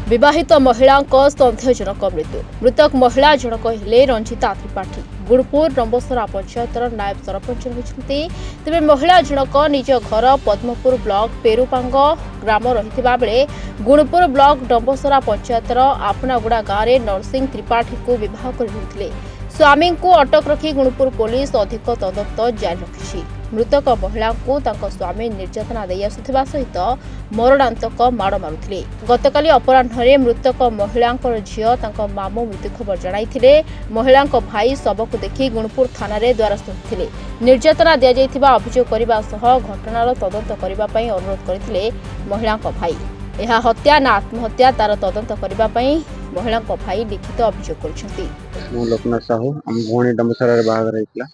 विवाहित महिला सन्देहजनक मृत्यु। मृतक महिला जनक हेले रंजिता त्रिपाठी। गुणपुर रंबसरा पंचायतर नायब सरपंच रही। तेज महिला जनक निज घर पद्मपुर ब्लॉक पेरुपांग ग्राम रही बेले गुणपुर ब्लॉक डंबसरा पंचायतर आपनागुड़ा गाँव में नरसिंह त्रिपाठी को विवाह कर स्वामी को अटक रखी गुणपुर पुलिस अधिक तदंत जारी रखी। मृतक महिला को स्वामी निर्यातना दे आसुथिबा सहित मरणांतक माड़ मारुथिले। गतकाली अपराह्न मृतक महिला झील मामू मृत्यु खबर जणाइथिले। महिला भाई शव को देखि गुणपुर थाना रे द्वारस्थ होइथिले। निर्यातना दिया जाइथिबा अभियोग करबा सह घटनार तदंत करबा पई अनुरोध करथिले महिला भाई। यह हत्या ना आत्महत्या तार तदंत करबा पई महिला भाई लिखित अभियोग करछथि। मु लोकनाथ साहू हम भौणी डंबसरा रे बाहागर रहितला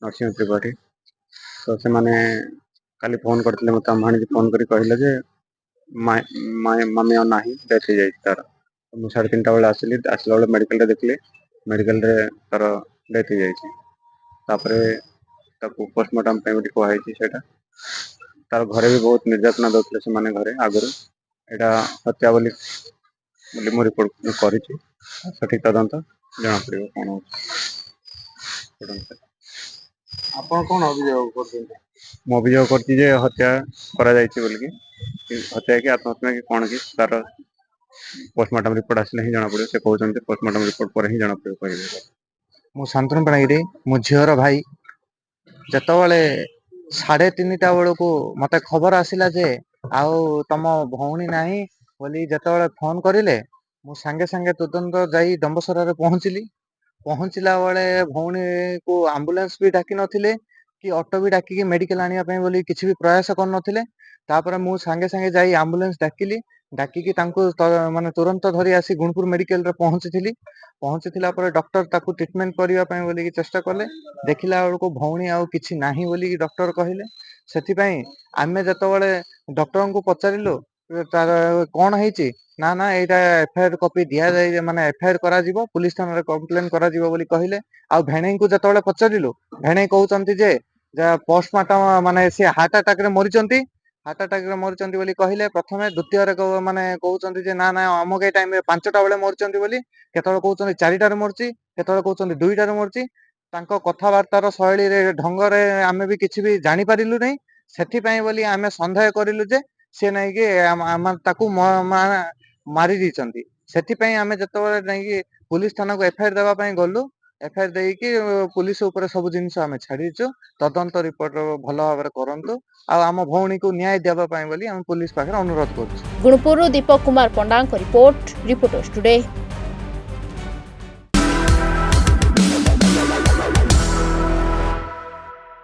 नरसिंह त्रिपाठी। तो से माने काली फोन करथिले मते हम भाणी फोन करी कहले जे मम्मी और नाही डेथ हो जाई तार। मु 3:30 बेले आसली आसला बेले मेडिकल रे देखले मेडिकल रे तार डेथ हो जाई छी। तापरे ताको पोस्टमार्टम पे भी कहै छी सेटा तार घरे भी बहुत निर्यातना दउतले से माने घरे आगरो एटा हत्या बोली मु रिपोर्ट करी छी। सठिक तदंत जना पड़िबो कोन आपण कोन अभियोग करछन? मु अभियोग करती जे हत्या करा जायछि बोली कि हत्या कि आत्महत्या कि कोन कि तार पोस्टमार्टम रिपोर्ट आसले ही जना पड़िबो। से कहउछन जे पोस्टमार्टम रिपोर्ट पर ही जना पड़िबो कहबे। मु शांतनु प्राणी मु झीर भाई जतबले 3:30 बेलू मते खबर आसिला जे आउ तम भौणी नाही बोली जतबले फोन करिले मु संगे संगे तुरंत जाई डंबसरा रे पहुंचला बेले भौणी को एम्बुलेंस भी डाकी नथिले कि ऑटो भी डाकी मेडिकल आनिया पई बोली किछि भी प्रयास कर नथिले। तापर मु संगे संगे जाई एम्बुलेंस डाकी तांको माने तुरंत धरी आसी गुणपुर मेडिकल रे पहुंचथिला पर डॉक्टर ताकू ट्रीटमेंट करिया पई बोली कि चेष्टा कले देखिला बेलको भौणी आउ किछि नाही बोली कि डॉक्टर कहिले। सेति पई आमे जतबेले डॉक्टर को पचारिलो तार कोन हेछि ना ना एटा एफआईआर कॉपी दिया जाय माने एफआईआर करा जिवो पुलिस थाना रे कंप्लेन करा जिवो बोली कहिले। आ भेणई को जतबेले पचारिलो भेणई कहउचंती जे पोस्टमार्टम माने से हार्ट अटैक रे मरिचंती बोली कहिले। प्रथमे द्वितीय रे माने कहउचंती जे ना ना अमक ए टाइम रे 5टा बेले मरिचंती बोली केतबेले कहउचंती 4टा रे मरची केतबेले कहउचंती 2टा रे मरची। तांको कथावार्तार शैली रे ढंग रे आमे भी किछि भी जानि पारिलु नै। सेथि पई बोली आमे संदेह करिलु जे से नै कि आम ताकू मारी दिचंती। सेथि पई आमे जतबेले नै कि पुलिस थाना को एफआईआर देबा पई गलु एफआईआर देई कि पुलिस ऊपर सब जिनिस आमे छाड़ीचु तदंत रिपोर्ट भलो भाबरे करंतु आ आम भौणी को न्याय देबा पई बोली हम पुलिस पाखरे अनुरोध करछु। गुणपुर दीपक कुमार पंडा रिपोर्ट रिपोर्टर्स टुडे।